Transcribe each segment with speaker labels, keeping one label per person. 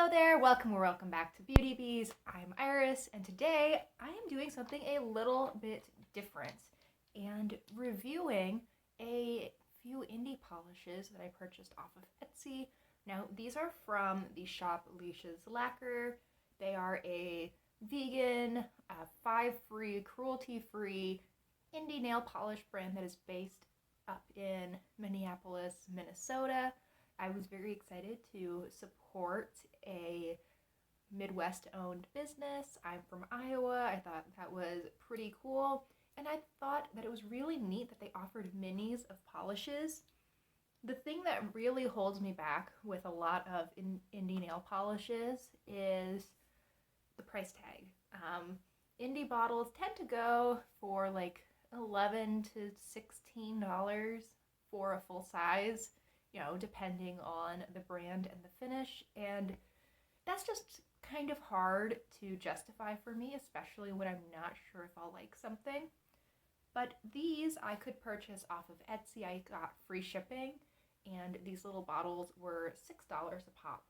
Speaker 1: Hello there, welcome or welcome back to Beauty Bees. I'm Iris, and today I am doing something a little bit different and reviewing a few indie polishes that I purchased off of Etsy. Now, these are from the shop Leesha's Lacquer. They are a vegan, five-free, cruelty-free indie nail polish brand that is based up in Minneapolis, Minnesota. I was very excited to support a Midwest owned business. I'm from Iowa. I thought that was pretty cool. And I thought that it was really neat that they offered minis of polishes. The thing that really holds me back with a lot of indie nail polishes is the price tag. Indie bottles tend to go for like $11 to $16 for a full size, depending on the brand and the finish. And that's just kind of hard to justify for me, especially when I'm not sure if I'll like something. But these I could purchase off of Etsy. I got free shipping, and these little bottles were $6 a pop.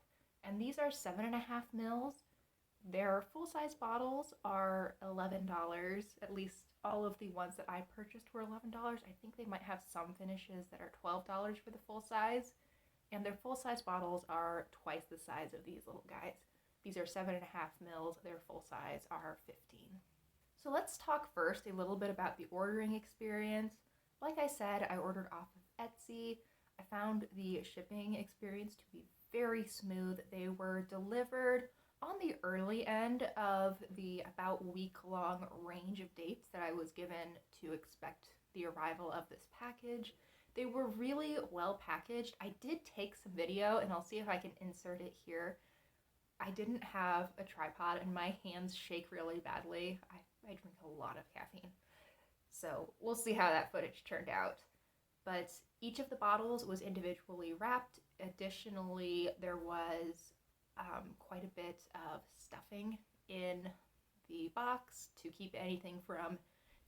Speaker 1: And these are 7.5 mils. Their full-size bottles are $11. At least all of the ones that I purchased were $11. I think they might have some finishes that are $12 for the full size. And their full-size bottles are twice the size of these little guys. These are 7.5 mils. Their full size are 15. So let's talk first a little bit about the ordering experience. Like I said, I ordered off of Etsy. I found the shipping experience to be very smooth. They were delivered on the early end of the about week-long range of dates that I was given to expect the arrival of this package. They were really well packaged. I did take some video, and I'll see if I can insert it here. I didn't have a tripod, and my hands shake really badly. I drink a lot of caffeine. So we'll see how that footage turned out. But each of the bottles was individually wrapped. Additionally, there was quite a bit of stuffing in the box to keep anything from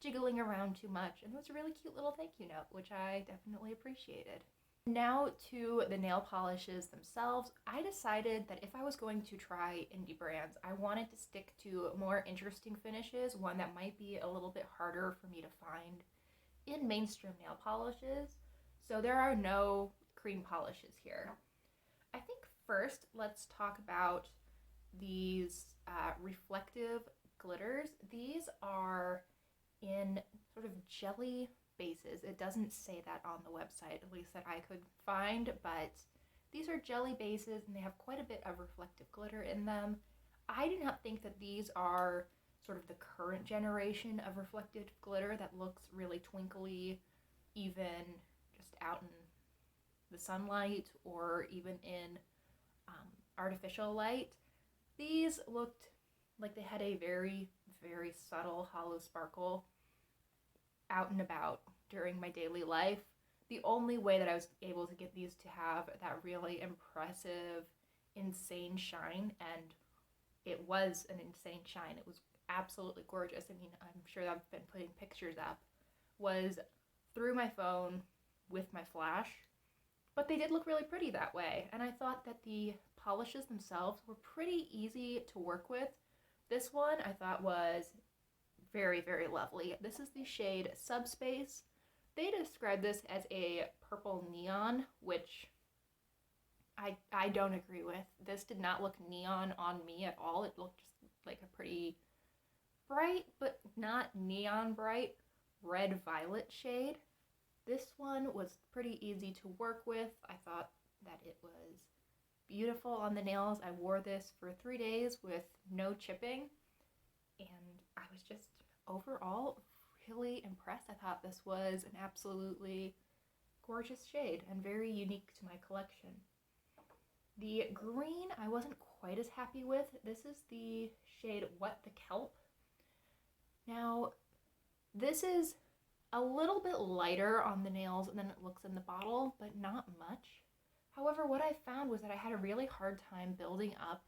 Speaker 1: jiggling around too much. And it was a really cute little thank you note, which I definitely appreciated. Now to the nail polishes themselves. I decided that if I was going to try indie brands, I wanted to stick to more interesting finishes, one that might be a little bit harder for me to find in mainstream nail polishes. So there are no cream polishes here. I think first let's talk about these reflective glitters. These are in sort of jelly bases. It doesn't say that on the website, at least that I could find, but these are jelly bases and they have quite a bit of reflective glitter in them. I do not think that these are sort of the current generation of reflective glitter that looks really twinkly, even just out in the sunlight or even in artificial light. These looked like they had a very, very subtle hollow sparkle out and about during my daily life. The only way that I was able to get these to have that really impressive, insane shine, and it was an insane shine, it was absolutely gorgeous. I mean, I'm sure I've been putting pictures up, was through my phone with my flash, but they did look really pretty that way. And I thought that the polishes themselves were pretty easy to work with. This one I thought was very, very lovely. This is the shade Subspace. They describe this as a purple neon, which I don't agree with. This did not look neon on me at all. It looked just like a pretty bright, but not neon bright, red-violet shade. This one was pretty easy to work with. I thought that it was beautiful on the nails. I wore this for 3 days with no chipping, and I was just overall really impressed. I thought this was an absolutely gorgeous shade and very unique to my collection. The green I wasn't quite as happy with. This is the shade What the Kelp. Now, this is a little bit lighter on the nails than it looks in the bottle, but not much. However, what I found was that I had a really hard time building up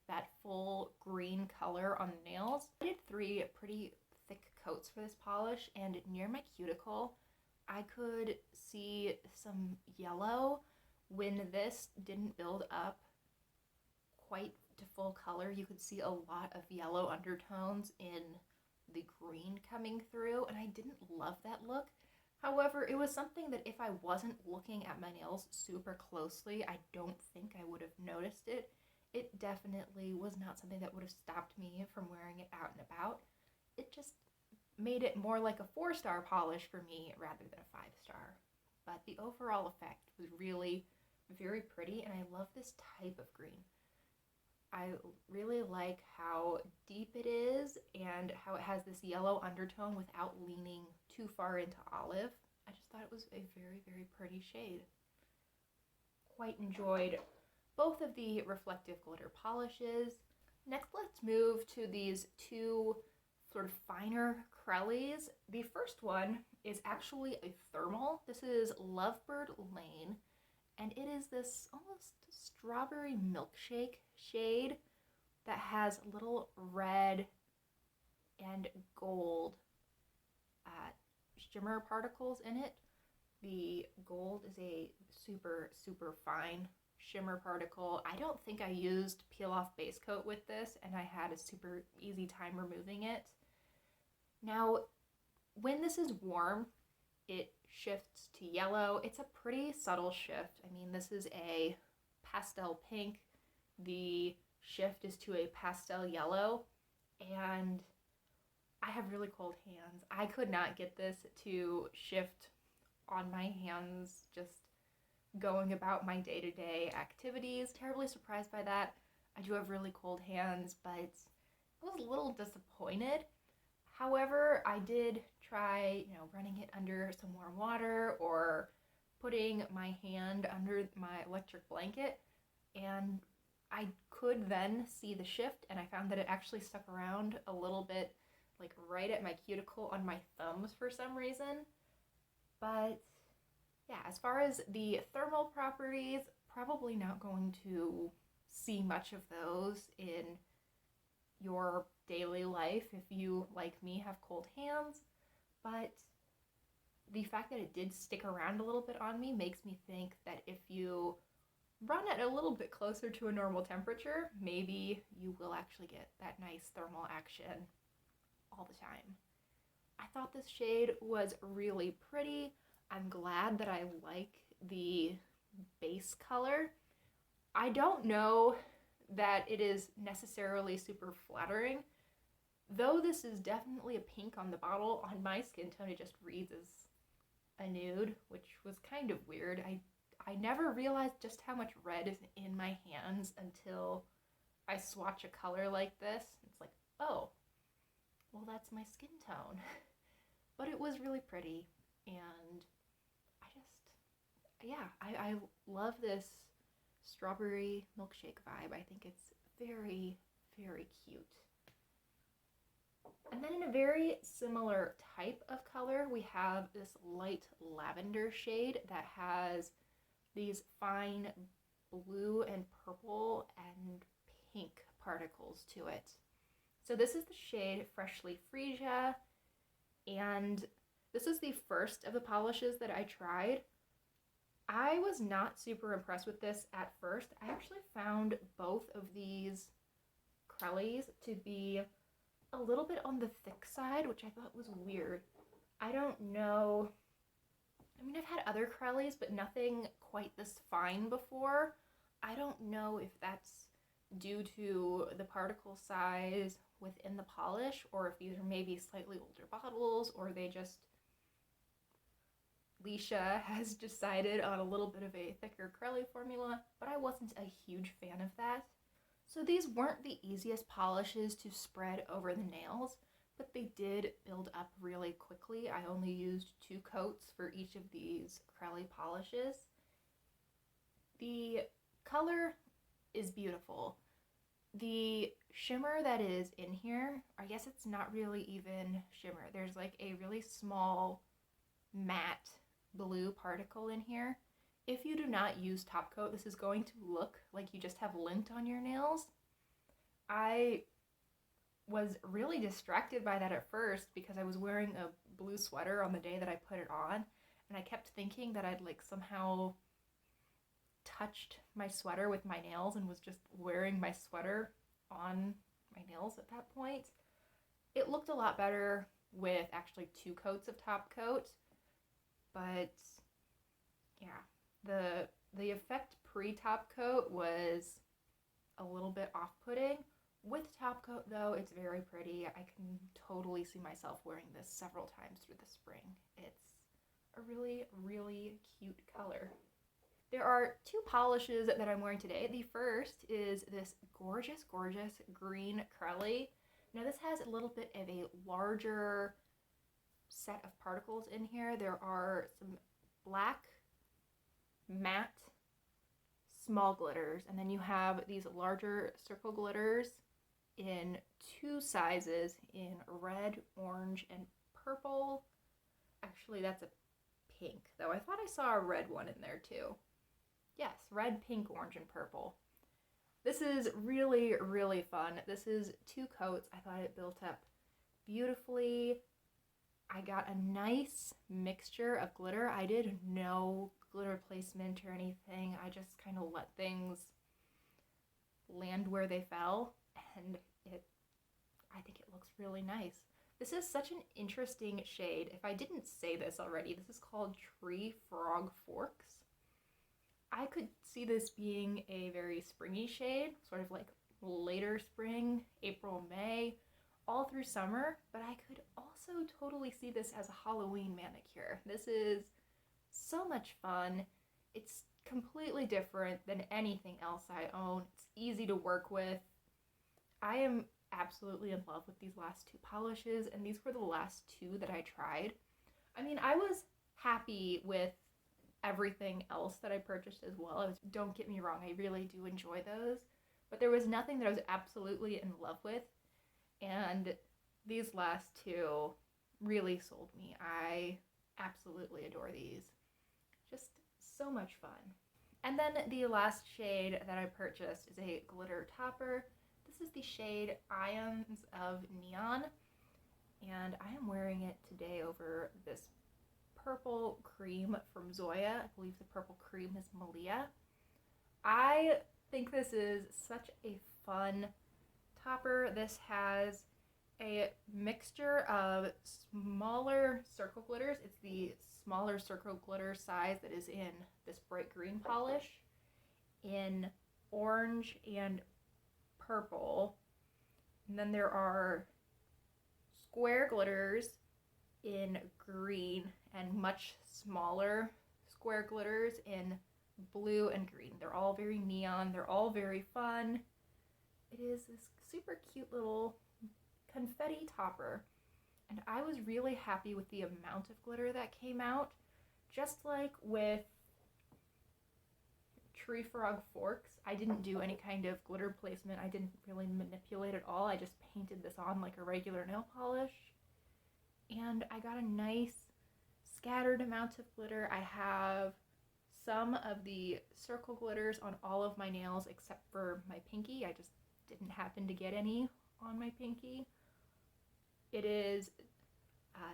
Speaker 1: that full green color on the nails. I did 3 pretty thick coats for this polish, and near my cuticle, I could see some yellow when this didn't build up quite to full color, you could see a lot of yellow undertones in the green coming through, and I didn't love that look. However, it was something that if I wasn't looking at my nails super closely, I don't think I would have noticed it. It definitely was not something that would have stopped me from wearing it out and about. It just made it more like a 4-star polish for me rather than a 5-star. But the overall effect was really very pretty, and I love this type of green. I really like how deep it is and how it has this yellow undertone without leaning too far into olive. I just thought it was a very, very pretty shade. Quite enjoyed both of the reflective glitter polishes. Next, let's move to these two sort of finer Crellies. The first one is actually a thermal. This is Lovebird Lane, and it is this almost strawberry milkshake shade that has little red and gold shimmer particles in it. The gold is a super, super fine shimmer particle. I don't think I used peel off base coat with this, and I had a super easy time removing it. Now, when this is warm, it shifts to yellow. It's a pretty subtle shift. I mean, this is a pastel pink. The shift is to a pastel yellow, and I have really cold hands. I could not get this to shift on my hands just going about my day-to-day activities. Terribly surprised by that. I do have really cold hands, but I was a little disappointed. However, I did try, running it under some warm water or putting my hand under my electric blanket, and I could then see the shift, and I found that it actually stuck around a little bit, like right at my cuticle on my thumbs for some reason. But yeah, as far as the thermal properties, probably not going to see much of those in your daily life if you, like me, have cold hands. But the fact that it did stick around a little bit on me makes me think that if you run it a little bit closer to a normal temperature, maybe you will actually get that nice thermal action all the time. I thought this shade was really pretty. I'm glad that I like the base color. I don't know that it is necessarily super flattering. Though this is definitely a pink on the bottle, on my skin tone it just reads as a nude, which was kind of weird. I never realized just how much red is in my hands until I swatch a color like this. It's like, oh, well, that's my skin tone. But it was really pretty, and I love this strawberry milkshake vibe. I think it's very, very cute. And then in a very similar type of color, we have this light lavender shade that has these fine blue and purple and pink particles to it. So this is the shade Freshly Freesia, and this is the first of the polishes that I tried. I was not super impressed with this at first. I actually found both of these Crellies to be a little bit on the thick side, which I thought was weird. I don't know. I mean, I've had other Crellies, but nothing quite this fine before. I don't know if that's due to the particle size within the polish, or if these are maybe slightly older bottles, or they just, Leesha has decided on a little bit of a thicker Crelly formula, but I wasn't a huge fan of that. So these weren't the easiest polishes to spread over the nails, but they did build up really quickly. I only used 2 coats for each of these Crelly polishes. The color is beautiful. The shimmer that is in here, I guess it's not really even shimmer. There's like a really small matte blue particle in here. If you do not use top coat, this is going to look like you just have lint on your nails. I was really distracted by that at first because I was wearing a blue sweater on the day that I put it on, and I kept thinking that I'd like somehow touched my sweater with my nails and was just wearing my sweater on my nails at that point. It looked a lot better with actually 2 coats of top coat, but yeah, the effect pre-top coat was a little bit off-putting. With top coat though, it's very pretty. I can totally see myself wearing this several times through the spring. It's a really, really cute color. There are 2 polishes that I'm wearing today. The first is this gorgeous, gorgeous green Crelly. Now this has a little bit of a larger set of particles in here. There are some black, matte, small glitters, and then you have these larger circle glitters in 2 sizes, in red, orange, and purple. Actually, that's a pink, though I thought I saw a red one in there too. Yes, red, pink, orange, and purple. This is really, really fun. This is 2 coats. I thought it built up beautifully. I got a nice mixture of glitter. I did no glitter placement or anything. I just kind of let things land where they fell, and I think it looks really nice. This is such an interesting shade. If I didn't say this already, this is called Tree Frog Forks. I could see this being a very springy shade, sort of like later spring, April, May, all through summer, but I could also totally see this as a Halloween manicure. This is so much fun. It's completely different than anything else I own. It's easy to work with. I am absolutely in love with these last 2 polishes, and these were the last 2 that I tried. I mean, I was happy with everything else that I purchased as well. Don't get me wrong, I really do enjoy those, but there was nothing that I was absolutely in love with, and these last 2 really sold me. I absolutely adore these. Just so much fun. And then the last shade that I purchased is a glitter topper. This is the shade Ions of Neon, and I am wearing it today over this purple cream from Zoya. I believe the purple cream is Malia. I think this is such a fun topper. This has a mixture of smaller circle glitters. It's the smaller circle glitter size that is in this bright green polish, in orange and purple. And then there are square glitters in green and much smaller square glitters in blue and green. They're all very neon. They're all very fun. It is this super cute little confetti topper, and I was really happy with the amount of glitter that came out. Just like with Tree Frog Forks, I didn't do any kind of glitter placement. I didn't really manipulate at all. I just painted this on like a regular nail polish, and I got a nice scattered amount of glitter. I have some of the circle glitters on all of my nails except for my pinky. I just didn't happen to get any on my pinky. It is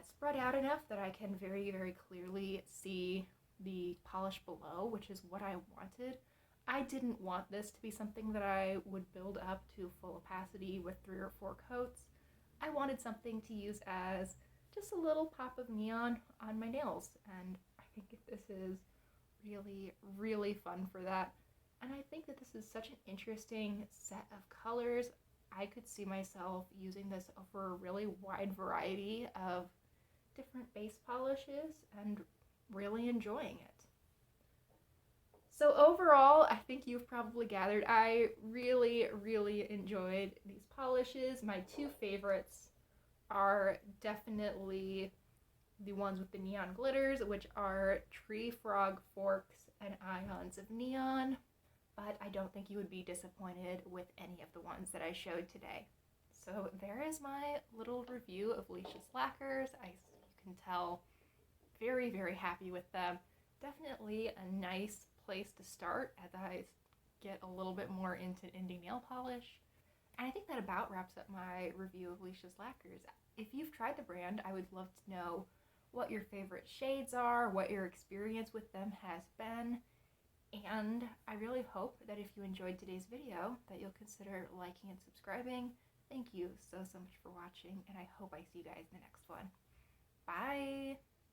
Speaker 1: spread out enough that I can very, very clearly see the polish below, which is what I wanted. I didn't want this to be something that I would build up to full opacity with 3 or 4 coats. I wanted something to use as just a little pop of neon on my nails, and I think this is really, really fun for that. And I think that this is such an interesting set of colors. I could see myself using this over a really wide variety of different base polishes and really enjoying it. So overall, I think you've probably gathered, I really, really enjoyed these polishes. My 2 favorites are definitely the ones with the neon glitters, which are Tree Frog Forks and Ions of Neon. But I don't think you would be disappointed with any of the ones that I showed today. So there is my little review of Leesha's lacquers. You can tell, very, very happy with them. Definitely a nice place to start as I get a little bit more into indie nail polish. And I think that about wraps up my review of Leesha's lacquers. If you've tried the brand, I would love to know what your favorite shades are, what your experience with them has been. And I really hope that if you enjoyed today's video, that you'll consider liking and subscribing. Thank you so much for watching, and I hope I see you guys in the next one. Bye!